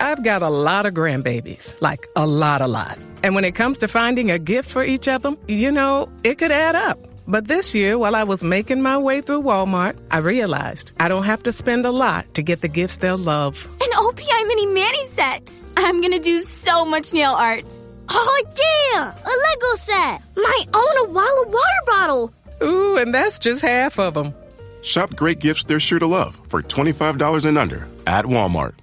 I've got a lot of grandbabies, like a lot. And when it comes to finding a gift for each of them, it could add up. But this year, while I was making my way through Walmart, I realized I don't have to spend a lot to get the gifts they'll love. An OPI mini mani set. I'm gonna do so much nail art. Oh, yeah! A Lego set. My own Awala water bottle. Ooh, and that's just half of them. Shop great gifts they're sure to love for $25 and under at Walmart.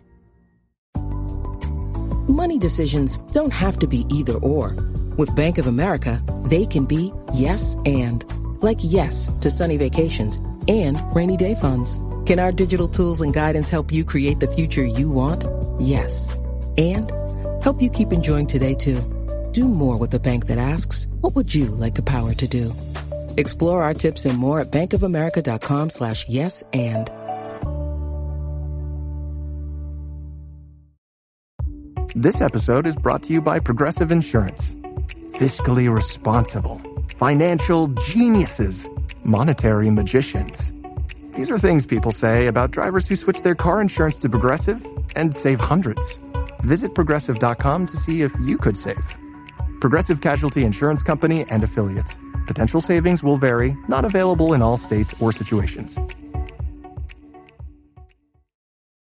Money decisions don't have to be either or. With Bank of America, they can be yes and. Like yes to sunny vacations and rainy day funds. Can our digital tools and guidance help you create the future you want? Yes. And help you keep enjoying today, too. Do more with a bank that asks, what would you like the power to do? Explore our tips and more at bankofamerica.com/yes and. This episode is brought to you by Progressive Insurance. Fiscally responsible, financial geniuses, monetary magicians. These are things people say about drivers who switch their car insurance to Progressive and save hundreds. Visit Progressive.com to see if you could save. Progressive Casualty Insurance Company and Affiliates. Potential savings will vary, not available in all states or situations.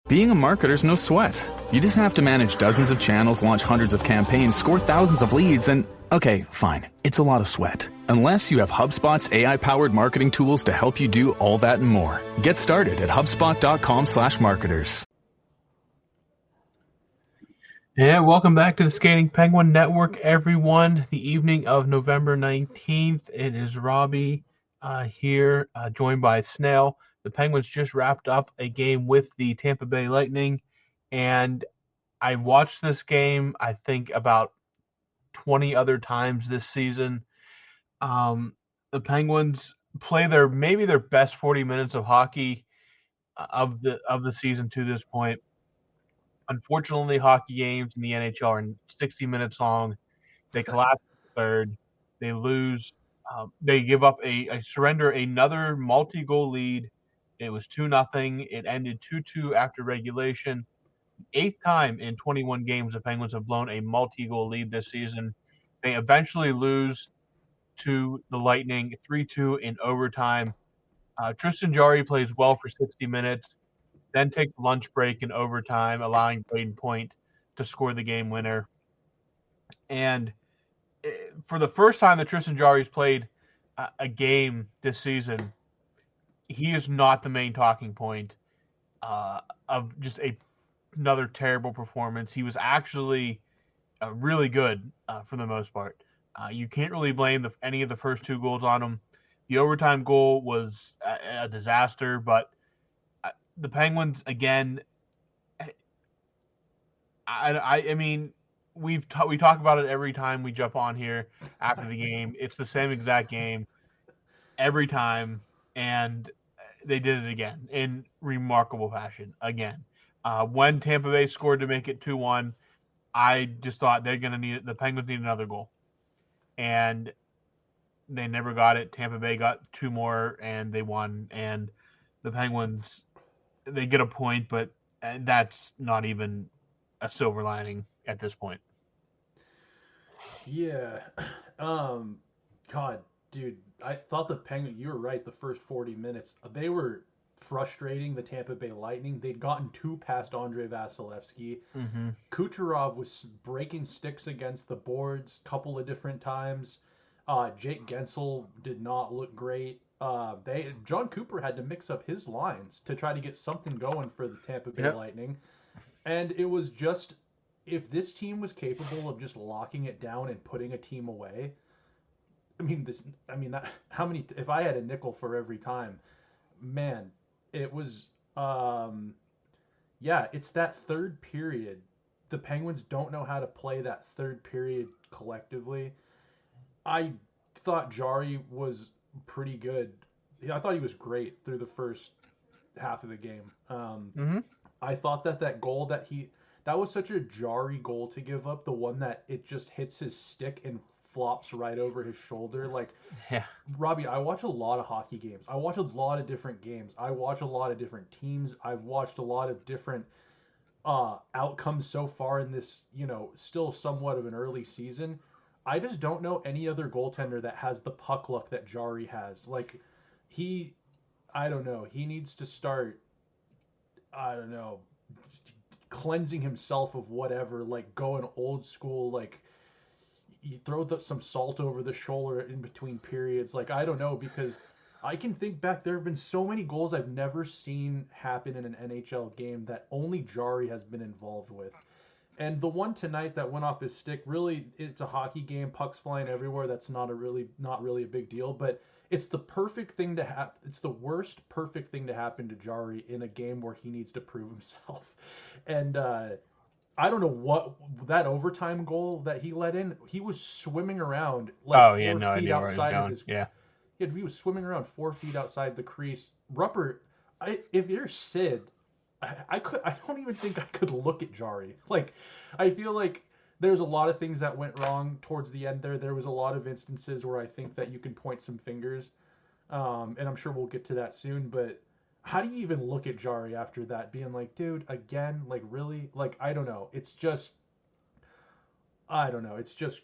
Being a marketer's no sweat. You just have to manage dozens of channels, launch hundreds of campaigns, score thousands of leads, and okay, fine. It's a lot of sweat. Unless you have HubSpot's AI-powered marketing tools to help you do all that and more. Get started at HubSpot.com/marketers. And welcome back to the Skating Penguin Network, everyone. The evening of November 19th. It is Robbie here, joined by Snail. The Penguins just wrapped up a game with the Tampa Bay Lightning, and I watched this game, I think, about 20 other times this season. The Penguins play maybe their best 40 minutes of hockey of the season to this point. Unfortunately, hockey games in the NHL are 60 minutes long. They collapse in the third. They lose. They give up surrender another multi-goal lead. It was 2-0. It ended 2-2 after regulation. 8th time in 21 games the Penguins have blown a multi-goal lead this season. They eventually lose to the Lightning 3-2 in overtime. Tristan Jarry plays well for 60 minutes, then takes lunch break in overtime, allowing Braden Point to score the game winner. And for the first time that Tristan Jarry's played a game this season, he is not the main talking point of just another terrible performance. He was actually really good for the most part. You can't really blame any of the first two goals on him. The overtime goal was a disaster, but the Penguins, again, I mean, we talk about it every time we jump on here after the game. It's the same exact game every time, and they did it again in remarkable fashion again. When Tampa Bay scored to make it 2-1, I just thought the Penguins need another goal, and they never got it. Tampa Bay got two more, and they won. And the Penguins, they get a point, but that's not even a silver lining at this point. Yeah. God, dude, I thought the Penguins, you were right, the first 40 minutes, they were frustrating the Tampa Bay Lightning. They'd gotten two past Andrei Vasilevsky. Mm-hmm. Kucherov was breaking sticks against the boards a couple of different times. Jake Gensel did not look great. John Cooper had to mix up his lines to try to get something going for the Tampa Bay Lightning. And it was just, if this team was capable of just locking it down and putting a team away, how many, if I had a nickel for every time, man, it was, it's that third period. The Penguins don't know how to play that third period collectively. I thought Jarry was pretty good. I thought he was great through the first half of the game. I thought that goal that was such a Jarry goal to give up, the one that it just hits his stick and flops right over his shoulder. Robbie, I watch a lot of hockey games. I watch a lot of different games. I watch a lot of different teams. I've watched a lot of different outcomes so far in this, still somewhat of an early season. I just don't know any other goaltender that has the puck luck that Jari has. Like he, I don't know. He needs to start, I don't know, cleansing himself of whatever, like going old school, like you throw some salt over the shoulder in between periods. Like I don't know, because I can think back. There have been so many goals I've never seen happen in an NHL game that only Jari has been involved with. And the one tonight that went off his stick, really, it's a hockey game, pucks flying everywhere. That's not really a big deal, but it's the perfect thing to happen. It's the worst perfect thing to happen to Jari in a game where he needs to prove himself. And I don't know what that overtime goal that he let in. He was swimming around like Oh yeah, 4 no feet idea where he's outside of going. his. Yeah. He was swimming around 4 feet outside the crease. Rupert, if you're Sid, I don't even think I could look at Jari. Like, I feel like there's a lot of things that went wrong towards the end there. There was a lot of instances where I think that you can point some fingers, and I'm sure we'll get to that soon. But how do you even look at Jari after that, being like, dude, again, like really, like I don't know. I don't know. It's just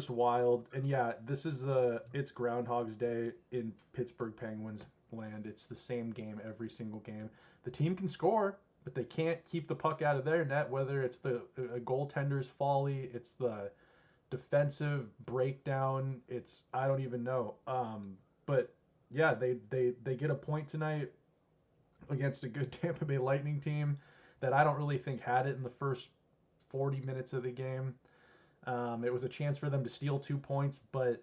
wild. And yeah, it's Groundhog's Day in Pittsburgh Penguins land. It's the same game every single game. The team can score, but they can't keep the puck out of their net, whether it's a goaltender's folly, it's the defensive breakdown, it's I don't even know. But yeah, they get a point tonight against a good Tampa Bay Lightning team that I don't really think had it in the first 40 minutes of the game. It was a chance for them to steal 2 points, but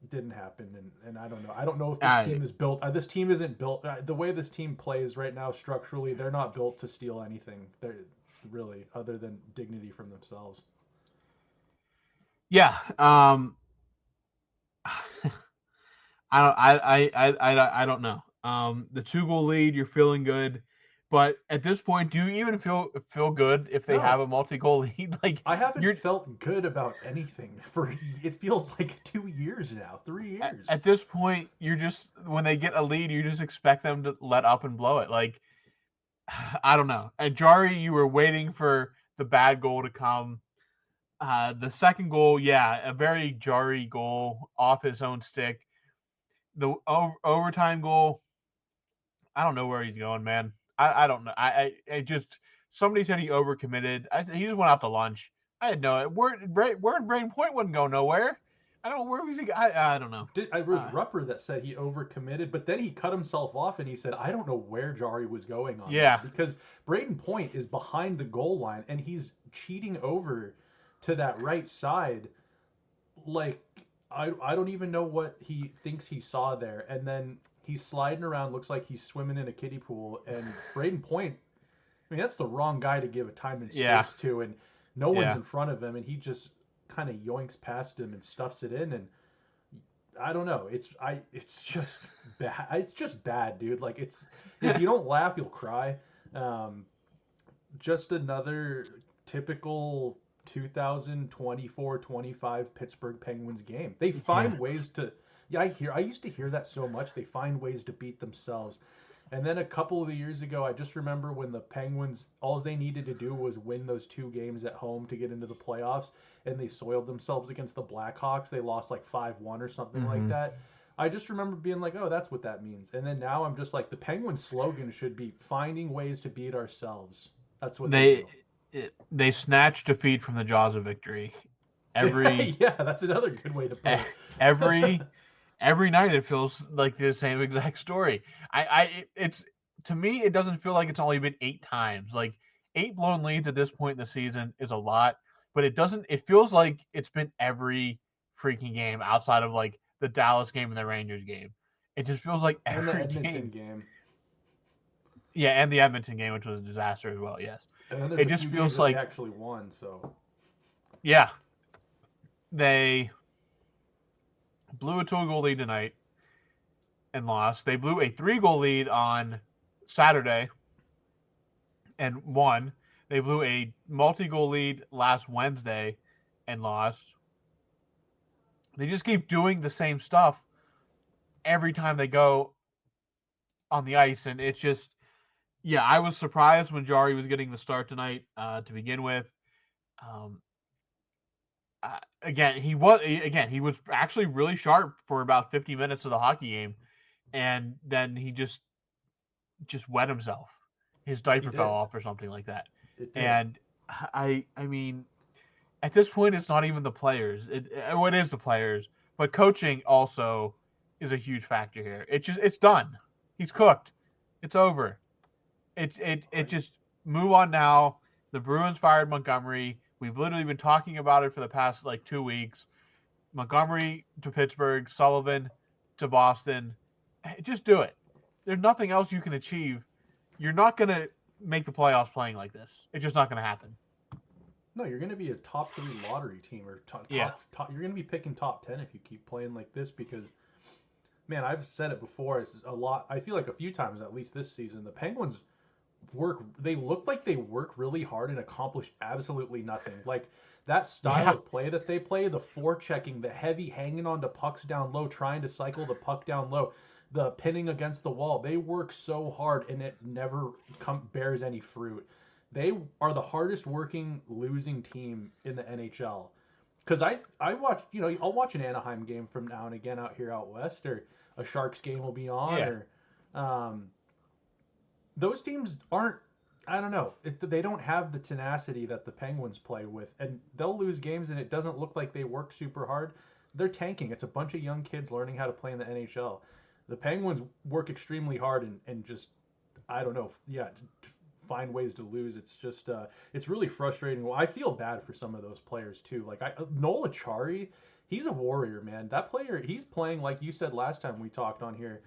it didn't happen. And I don't know. I don't know if this team is built. This team isn't built. The way this team plays right now, structurally, they're not built to steal anything. They're really, other than dignity from themselves. Yeah. I don't know. The 2-goal lead, you're feeling good, but at this point, do you even feel good if they have a multi-goal lead? Like I haven't felt good about anything for it feels like 2 years now, 3 years. At this point, you're just when they get a lead, you just expect them to let up and blow it. Like I don't know. At Jari, you were waiting for the bad goal to come. The second goal, yeah, a very Jari goal off his own stick. The overtime goal, I don't know where he's going, man. I don't know. I just somebody said he overcommitted. He just went out to lunch. I had no word. Brain Point wouldn't go nowhere. I don't know where was he. I don't know. It was Rupper that said he overcommitted, but then he cut himself off and he said, "I don't know where Jari was going on." Yeah, because Braden Point is behind the goal line and he's cheating over to that right side. Like I don't even know what he thinks he saw there, and then he's sliding around, looks like he's swimming in a kiddie pool, and Braden Point, I mean, that's the wrong guy to give a time and space to, and no one's in front of him, and he just kind of yoinks past him and stuffs it in, and I don't know, it's just bad. It's just bad, dude. Like if you don't laugh, you'll cry. Just another typical 2024-25 Pittsburgh Penguins game. They find ways to. Yeah, I used to hear that so much. They find ways to beat themselves. And then a couple of years ago, I just remember when the Penguins, all they needed to do was win those 2 games at home to get into the playoffs, and they soiled themselves against the Blackhawks. They lost like 5-1 or something like that. I just remember being like, oh, that's what that means. And then now I'm just like, the Penguins slogan should be finding ways to beat ourselves. That's what they do. They snatch defeat from the jaws of victory. Yeah, that's another good way to put it. Every night it feels like the same exact story. It's to me it doesn't feel like it's only been 8 times. Like 8 blown leads at this point in the season is a lot, but it feels like it's been every freaking game outside of like the Dallas game and the Rangers game. It just feels like every and the Edmonton game. Yeah, and the Edmonton game, which was a disaster as well. Yes, and it just feels like they actually won. So yeah, they blew a 2-goal lead tonight and lost. They blew a 3-goal lead on Saturday and won. They blew a multi-goal lead last Wednesday and lost. They just keep doing the same stuff every time they go on the ice, and it's just Yeah, I was surprised when Jari was getting the start tonight to begin with. Again, he was actually really sharp for about 50 minutes of the hockey game, and then he just wet himself. His diaper fell off or something like that. It did. And I mean, at this point, it's not even the players. It is the players, but coaching also is a huge factor here. It's done. He's cooked. It's over. It just move on now. The Bruins fired Montgomery. We've literally been talking about it for the past 2 weeks. Montgomery to Pittsburgh, Sullivan to Boston. Just do it. There's nothing else you can achieve. You're not going to make the playoffs playing like this. It's just not going to happen. No, you're going to be a top 3 lottery team, or top. You're going to be picking top 10 if you keep playing like this, because, man, I've said it before. It's a lot. I feel like a few times, at least this season, the Penguins they look like they work really hard and accomplish absolutely nothing. Like that style of play that they play, the forechecking, the heavy hanging on to pucks down low, trying to cycle the puck down low, the pinning against the wall. They work so hard and it never bears any fruit. They are the hardest working losing team in the NHL. Because I watch, I'll watch an Anaheim game from now and again out west, or a Sharks game will be on, or those teams aren't, I don't know, they don't have the tenacity that the Penguins play with, and they'll lose games and it doesn't look like they work super hard. They're tanking. It's a bunch of young kids learning how to play in the NHL. The Penguins work extremely hard and just, I don't know, find ways to lose. It's just, it's really frustrating. Well, I feel bad for some of those players too. Like Noel Acciari, he's a warrior, man. That player, he's playing like you said last time we talked on here.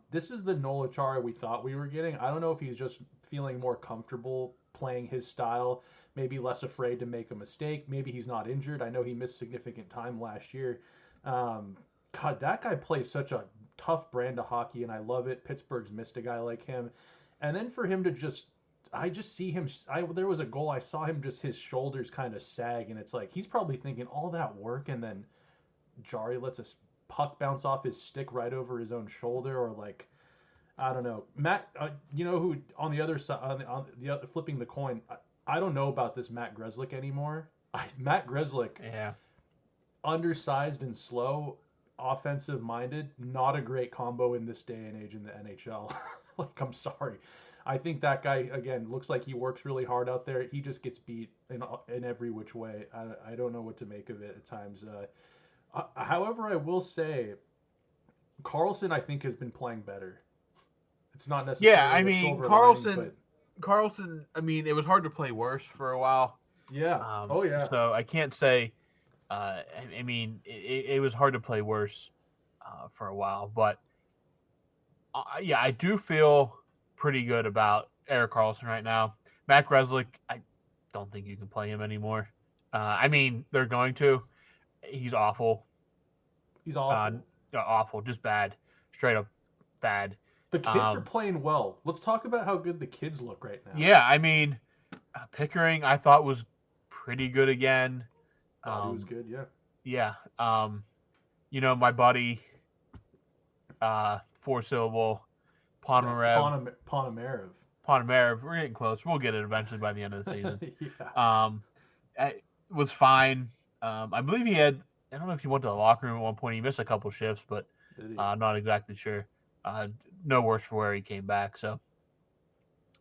This is the Noel Acciari we thought we were getting. I don't know if he's just feeling more comfortable playing his style, maybe less afraid to make a mistake. Maybe he's not injured. I know he missed significant time last year. God, that guy plays such a tough brand of hockey, and I love it. Pittsburgh's missed a guy like him. And then for him to I just see him. There was a goal, I saw him just his shoulders kind of sag, and it's like he's probably thinking all that work, and then Jari lets us puck bounce off his stick right over his own shoulder, or I don't know. Matt, who on the other side, on the other, flipping the coin, I don't know about this Matt Grzelcyk anymore. Matt Grzelcyk, undersized and slow, offensive minded, not a great combo in this day and age in the NHL. I'm sorry. I think that guy, again, looks like he works really hard out there. He just gets beat in every which way. I don't know what to make of it at times. However, I will say, Carlson, I think, has been playing better. It's not necessarily Carlson, I mean, it was hard to play worse for a while. Yeah. So I can't say, I mean, it was hard to play worse for a while. But, I do feel pretty good about Erik Karlsson right now. Matt Grzelcyk, I don't think you can play him anymore. I mean, they're going to. He's awful. He's awful. Awful, just bad. Straight up bad. The kids are playing well. Let's talk about how good the kids look right now. Yeah, I mean, Pickering I thought was pretty good again. He was good, yeah. Yeah. My buddy, 4-syllable, Ponomarev. Ponomarev. We're getting close. We'll get it eventually by the end of the season. It was fine. I believe he had, I don't know if he went to the locker room at one point. He missed a couple shifts, but I'm not exactly sure. No worse for where he came back. So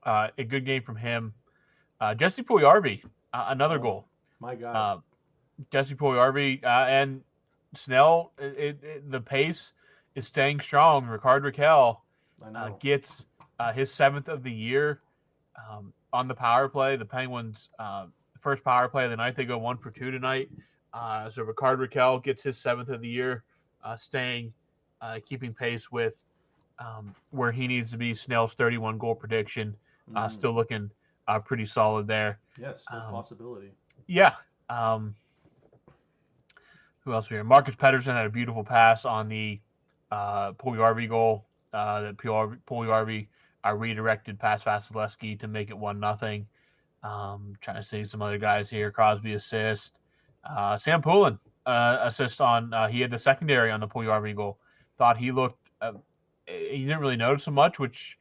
a good game from him. Jesse Puljujarvi, another goal. My God. Jesse Puljujarvi and Snail, the pace is staying strong. Rickard Rakell gets his 7th of the year on the power play. The Penguins, first power play of the night, they go 1 for 2 tonight. So Rickard Rakell gets his 7th of the year, keeping pace with where he needs to be. Snail's 31 goal prediction, still looking pretty solid there. Yes, still a possibility. Yeah. Who else here? Marcus Pettersson had a beautiful pass on the Puljujarvi goal. That Puljujarvi redirected past Vasilevsky to make it 1-0. Trying to see some other guys here. Crosby assist. Sam Poulin assist on. He had the secondary on the Puljujarvi goal. Thought he looked. He didn't really notice so much, which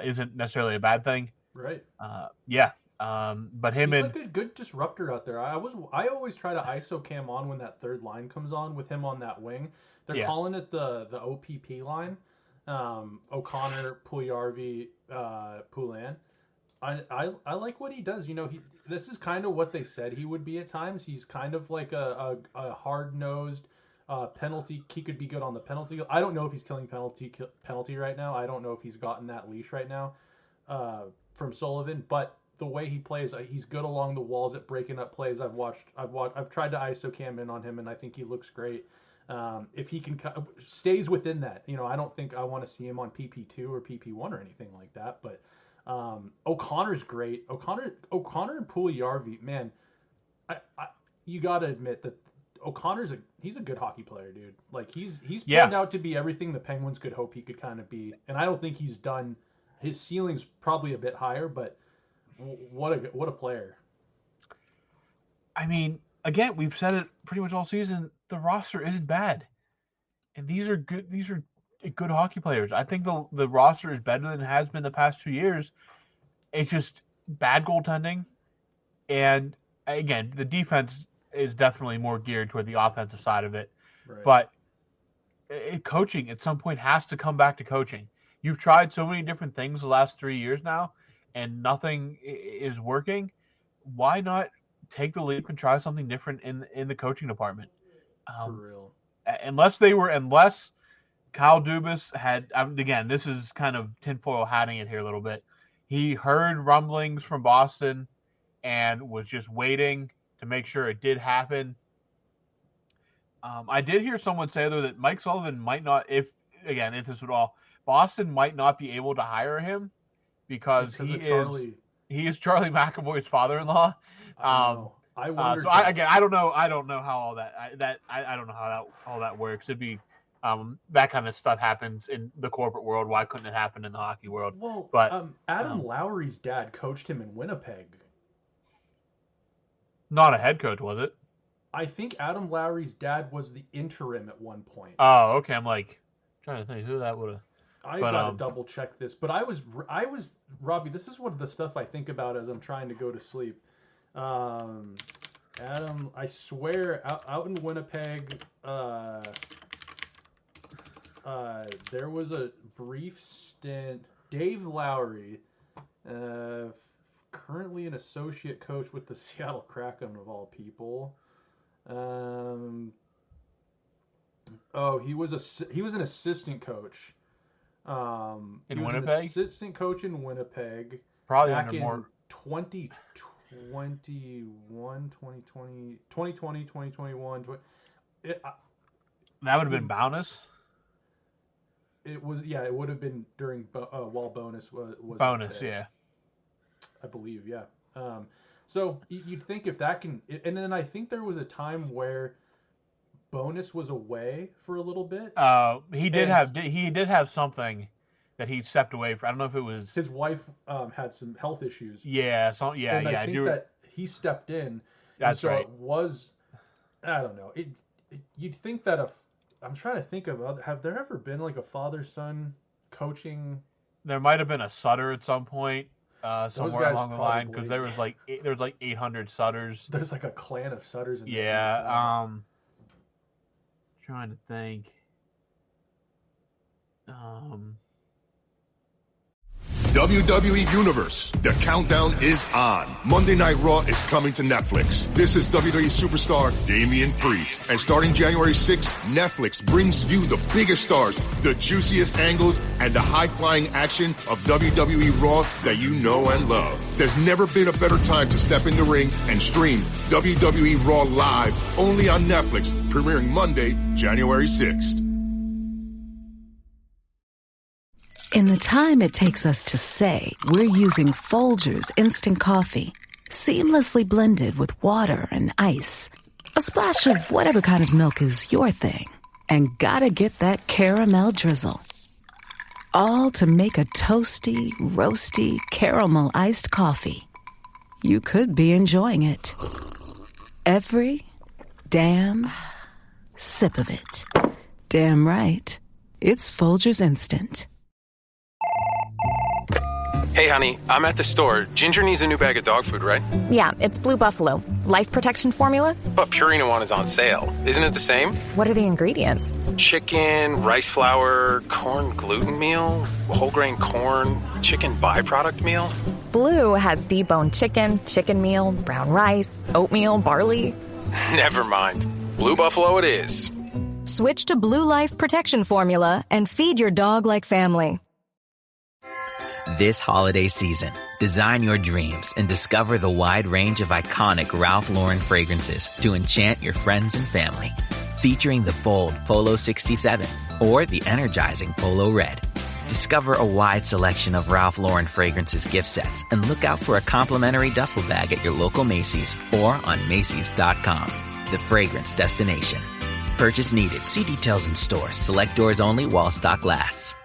isn't necessarily a bad thing. Right. But him He's and like a good disruptor out there. I always try to ISO cam on when that third line comes on with him on that wing. They're calling it the OPP line. O'Connor, Puljujarvi, Poulin. I like what he does. This is kind of what they said he would be at times. He's kind of like a hard-nosed penalty. He could be good on the penalty. I don't know if he's killing penalty right now. I don't know if he's gotten that leash right now from Sullivan, but the way he plays, he's good along the walls at breaking up plays. I've tried to ISO cam in on him, and I think he looks great. If he can stays within that, I don't think I want to see him on PP2 or PP1 or anything like that. But O'Connor's great. O'Connor and Puljujarvi, man, you got to admit that O'Connor's he's a good hockey player, dude. Like he's turned out to be everything the Penguins could hope he could kind of be, and I don't think he's done. His ceiling's probably a bit higher, but what a player. I mean, again, we've said it pretty much all season. The roster isn't bad, and these are good. These are good hockey players. I think the roster is better than it has been the past 2 years. It's just bad goaltending, and again, the defense is definitely more geared toward the offensive side of it. Right. But coaching at some point has to come back to coaching. You've tried so many different things the last 3 years now, and nothing is working. Why not take the leap and try something different in the coaching department? For real. Unless Kyle Dubas had, again, this is kind of tinfoil hatting it here a little bit. He heard rumblings from Boston and was just waiting to make sure it did happen. I did hear someone say, though, that Mike Sullivan might not, if this would all, Boston might not be able to hire him because he is Charlie McAvoy's father-in-law. I wonder. So I don't know how all that I don't know how all that works. It'd be that kind of stuff happens in the corporate world. Why couldn't it happen in the hockey world? Well, but Adam Lowry's dad coached him in Winnipeg. Not a head coach, was it? I think Adam Lowry's dad was the interim at one point. Oh, okay. I'm like trying to think who that would have. I gotta double check this, but I was Robbie. This is one of the stuff I think about as I'm trying to go to sleep. Adam, I swear, out in Winnipeg, there was a brief stint. Dave Lowry, currently an associate coach with the Seattle Kraken of all people. He was an assistant coach. In Winnipeg? Assistant coach in Winnipeg. Probably back under in more 2021. That would have been Bowness. It was, it would have been during while Bonus was Bonus, yeah. I believe, yeah. So you'd think if that can, and then I think there was a time where Bonus was away for a little bit. He did have something that he stepped away from. I don't know if it was his wife had some health issues. Yeah, and I think that he stepped in. That's so right. It was, I don't know. You'd think that I'm trying to think of have there ever been like a father-son coaching? There might have been a Sutter at some point. Somewhere along the line, because there was like 800 Sutters. There's like a clan of Sutters. Trying to think. WWE Universe. The countdown is on. Monday Night Raw is coming to Netflix. This is WWE superstar Damian Priest. And starting January 6th, Netflix brings you the biggest stars, the juiciest angles, and the high-flying action of WWE Raw that you know and love. There's never been a better time to step in the ring and stream WWE Raw live only on Netflix, premiering Monday, January 6th. In the time it takes us to say, we're using Folgers Instant Coffee, seamlessly blended with water and ice. A splash of whatever kind of milk is your thing. And gotta get that caramel drizzle. All to make a toasty, roasty, caramel iced coffee. You could be enjoying it. Every damn sip of it. Damn right. It's Folgers Instant. Hey, honey, I'm at the store. Ginger needs a new bag of dog food, right? Yeah, it's Blue Buffalo. Life protection formula? But Purina One is on sale. Isn't it the same? What are the ingredients? Chicken, rice flour, corn gluten meal, whole grain corn, chicken byproduct meal. Blue has deboned chicken, chicken meal, brown rice, oatmeal, barley. Never mind. Blue Buffalo it is. Switch to Blue Life Protection Formula and feed your dog like family. This holiday season, design your dreams and discover the wide range of iconic Ralph Lauren fragrances to enchant your friends and family. Featuring the bold Polo 67 or the energizing Polo Red. Discover a wide selection of Ralph Lauren fragrances gift sets and look out for a complimentary duffel bag at your local Macy's or on Macy's.com. The fragrance destination. Purchase needed. See details in store. Select doors only while stock lasts.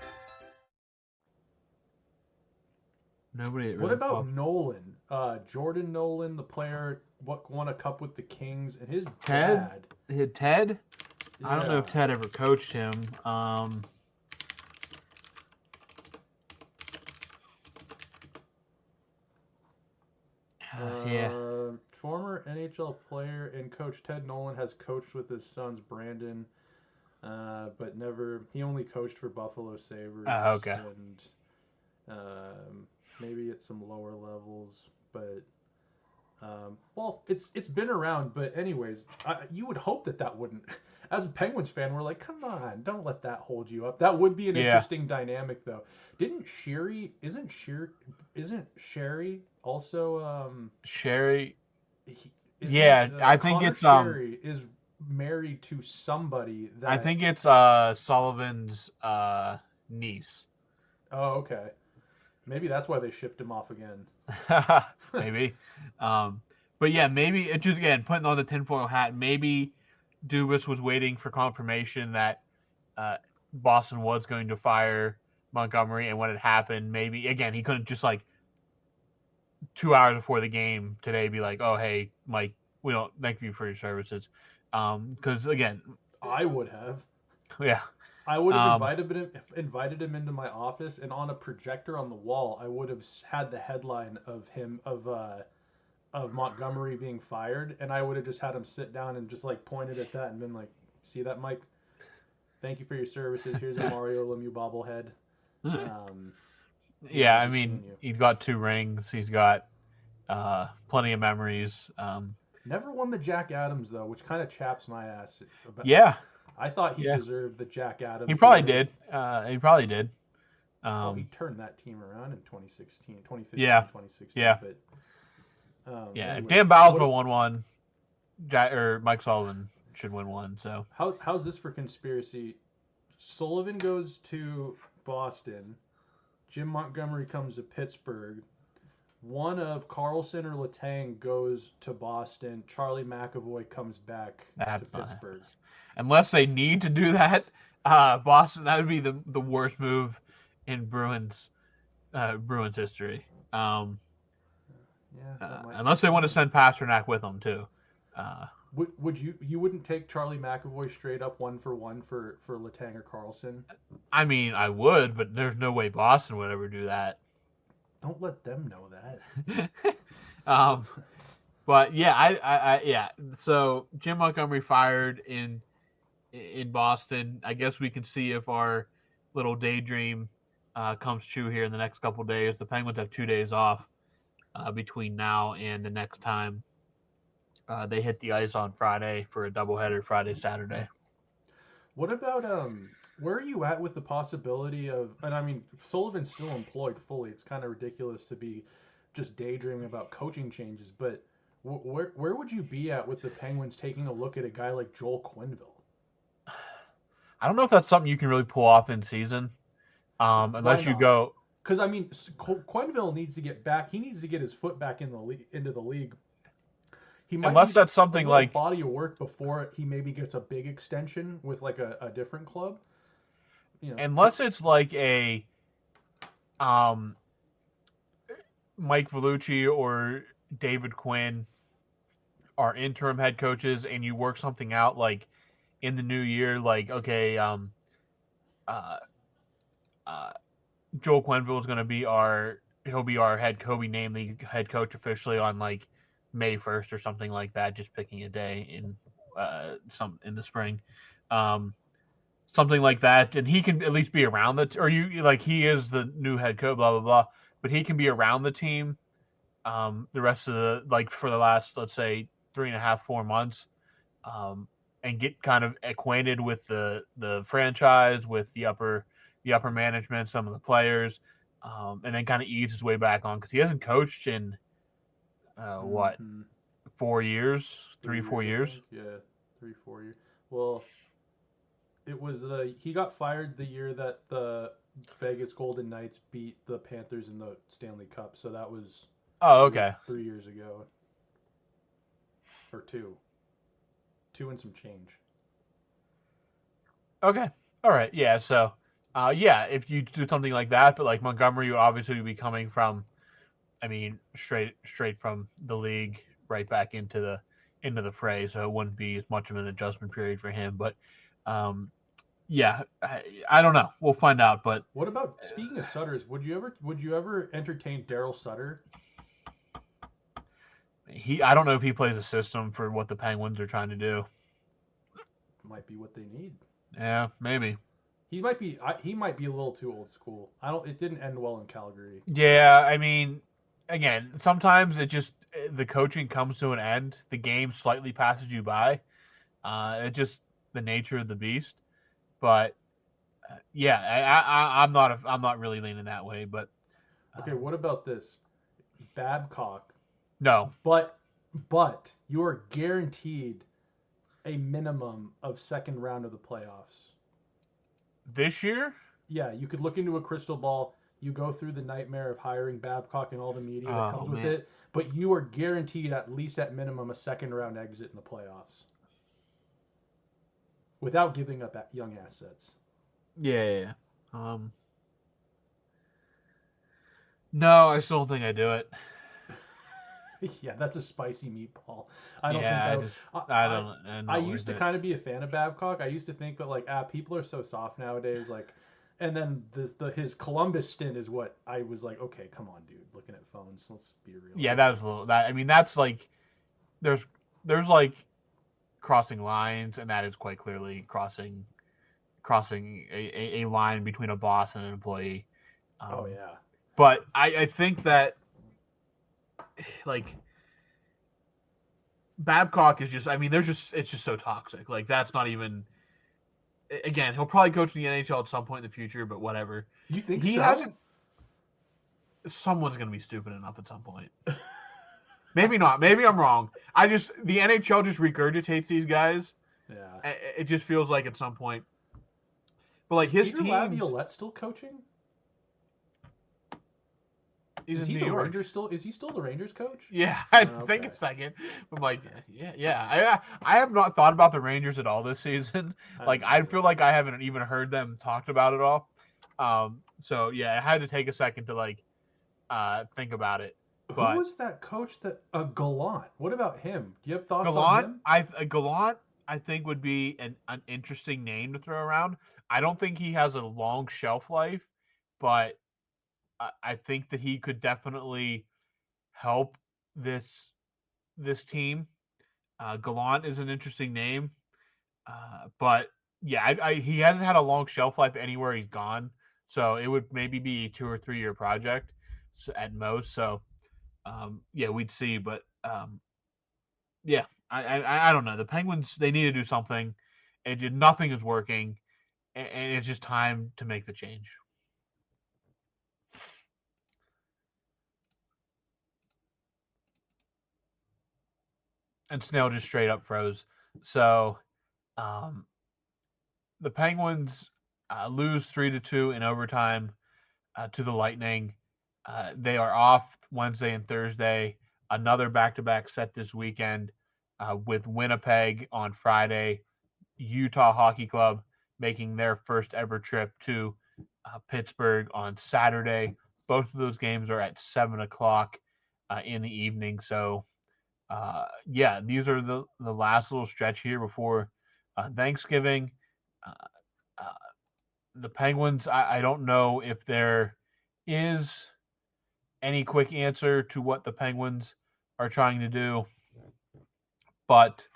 What about Nolan? Jordan Nolan, the player, won a cup with the Kings, and his dad. Ted? Yeah. I don't know if Ted ever coached him. Former NHL player and coach Ted Nolan has coached with his sons Brandon, but never. He only coached for Buffalo Sabres. Okay. And maybe at some lower levels, but well, it's been around. But anyways, you would hope that wouldn't. As a Penguins fan, we're like, come on, don't let that hold you up. That would be an interesting dynamic, though. Isn't Sherry also Sherry? I think Connor it's Sherry is married to somebody that I think it's Sullivan's niece. Oh, okay. Maybe that's why they shipped him off again. Maybe. But yeah, maybe it's just, again, putting on the tinfoil hat, maybe Dubas was waiting for confirmation that Boston was going to fire Montgomery, and when it happened, maybe, again, he couldn't just, 2 hours before the game today be like, oh, hey, Mike, we don't thank you for your services. Because, again... I would have. Yeah. I would have invited him into my office, and on a projector on the wall, I would have had the headline of Montgomery being fired, and I would have just had him sit down and just pointed at that and been like, "See that, Mike? Thank you for your services. Here's a Mario Lemieux bobblehead." Yeah, I mean, he's got 2 rings. He's got plenty of memories. Never won the Jack Adams though, which kind of chaps my ass. Yeah. I thought he deserved the Jack Adams. He probably did. He turned that team around in 2015, 2016. Yeah. But, if anyway, Dan Bylsma won one, Mike Sullivan should win one. So how's this for conspiracy? Sullivan goes to Boston. Jim Montgomery comes to Pittsburgh. One of Carlson or Letang goes to Boston. Charlie McAvoy comes back to Pittsburgh. Unless they need to do that, Boston, that would be the worst move in Bruins history. Unless they want to send Pasternak with them too. Would you wouldn't take Charlie McAvoy straight up 1-for-1 for Letang or Carlson? I mean, I would, but there's no way Boston would ever do that. Don't let them know that. But yeah, So Jim Montgomery fired in Boston. I guess we can see if our little daydream comes true here in the next couple of days. The Penguins have 2 days off between now and the next time they hit the ice on Friday for a doubleheader Friday-Saturday. What about where are you at with the possibility of? And I mean, Sullivan's still employed fully. It's kind of ridiculous to be just daydreaming about coaching changes. But where would you be at with the Penguins taking a look at a guy like Joel Quenneville? I don't know if that's something you can really pull off in season, unless you go. Because I mean, Quenneville needs to get back. He needs to get his foot back into the league. He might unless that's something like body of work before he maybe gets a big extension with a different club. Unless it's like a Mike Vellucci or David Quinn are interim head coaches, and you work something out like in the new year, like, okay, Joel Quenneville is going to be our he'll be our head coach. We named the head coach officially on like May 1st or something like that. Just picking a day in in the spring, something like that, and he can at least be around he is the new head coach, blah blah blah. But he can be around the team, the rest of for the last, let's say, 3.5, 4 months, and get kind of acquainted with the franchise, with the upper management, some of the players, and then kind of ease his way back on, because he hasn't coached in 4 years, 3-4 years. Yeah, 3-4 years. Well, it was he got fired the year that the Vegas Golden Knights beat the Panthers in the Stanley Cup. So that was 3 years ago, or 2 and some change. Okay, all right, yeah. So, if you do something like that, but like Montgomery, you obviously would be coming from, straight from the league right back into the fray, so it wouldn't be as much of an adjustment period for him. But I don't know. We'll find out. But what about, speaking of Sutters? Would you ever entertain Daryl Sutter? I don't know if he plays a system for what the Penguins are trying to do. Might be what they need. Yeah, maybe. He might be a little too old school. It didn't end well in Calgary. Yeah, again, sometimes the coaching comes to an end. The game slightly passes you by. It's just the nature of the beast. But I'm not really leaning that way. But okay, what about this? Babcock. No. But you are guaranteed a minimum of second round of the playoffs. This year? Yeah, you could look into a crystal ball. You go through the nightmare of hiring Babcock and all the media that comes with it, but you are guaranteed at least at minimum a second round exit in the playoffs. Without giving up young assets. Yeah. No, I still don't think I do it. Yeah, that's a spicy meatball. I used to kind of be a fan of Babcock. I used to think that people are so soft nowadays. And then his Columbus stint is what I was like, okay, come on, dude, looking at phones. Let's be real. Yeah, that's a little. That's like there's crossing lines, and that is quite clearly crossing a line between a boss and an employee. But I think that Babcock is it's just so toxic. That's not even. Again, he'll probably coach in the NHL at some point in the future, but whatever. You think he so? hasn't? Someone's going to be stupid enough at some point. Maybe not. Maybe I'm wrong. The NHL just regurgitates these guys. Yeah. It just feels like at some point. But his Peter team. Laviolette still coaching? Is he the Rangers still? Is he still the Rangers coach? Yeah, I think a second. I'm like, yeah. I have not thought about the Rangers at all this season. I feel like I haven't even heard them talked about at all. So yeah, I had to take a second to think about it. But who was that coach that Gallant? What about him? Do you have thoughts on him? Gallant, I think, would be an interesting name to throw around. I don't think he has a long shelf life, but I think that he could definitely help this team. Gallant is an interesting name, but yeah, he hasn't had a long shelf life anywhere he's gone, so it would maybe be a 2 or 3 year project at most. So we'd see, but I don't know. The Penguins, they need to do something, and nothing is working, and it's just time to make the change. And Snail just straight up froze. So the Penguins lose 3-2 in overtime to the Lightning. They are off Wednesday and Thursday. Another back-to-back set this weekend with Winnipeg on Friday. Utah Hockey Club making their first ever trip to Pittsburgh on Saturday. Both of those games are at 7 o'clock in the evening. So these are the last little stretch here before Thanksgiving. The Penguins, I don't know if there is any quick answer to what the Penguins are trying to do, but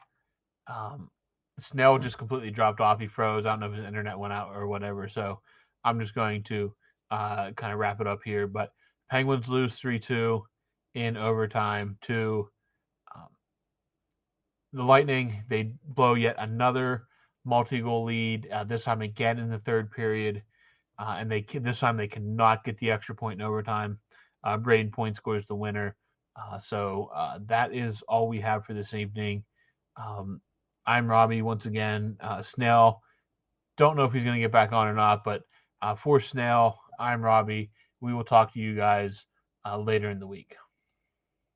Snail just completely dropped off. He froze. I don't know if his internet went out or whatever. So I'm just going to kind of wrap it up here. But Penguins lose 3-2 in overtime to the Lightning. They blow yet another multi-goal lead, this time again in the third period. And this time they cannot get the extra point in overtime. Braden Point scores the winner. So that is all we have for this evening. I'm Robbie once again. Snail, don't know if he's going to get back on or not, but for Snail, I'm Robbie. We will talk to you guys later in the week.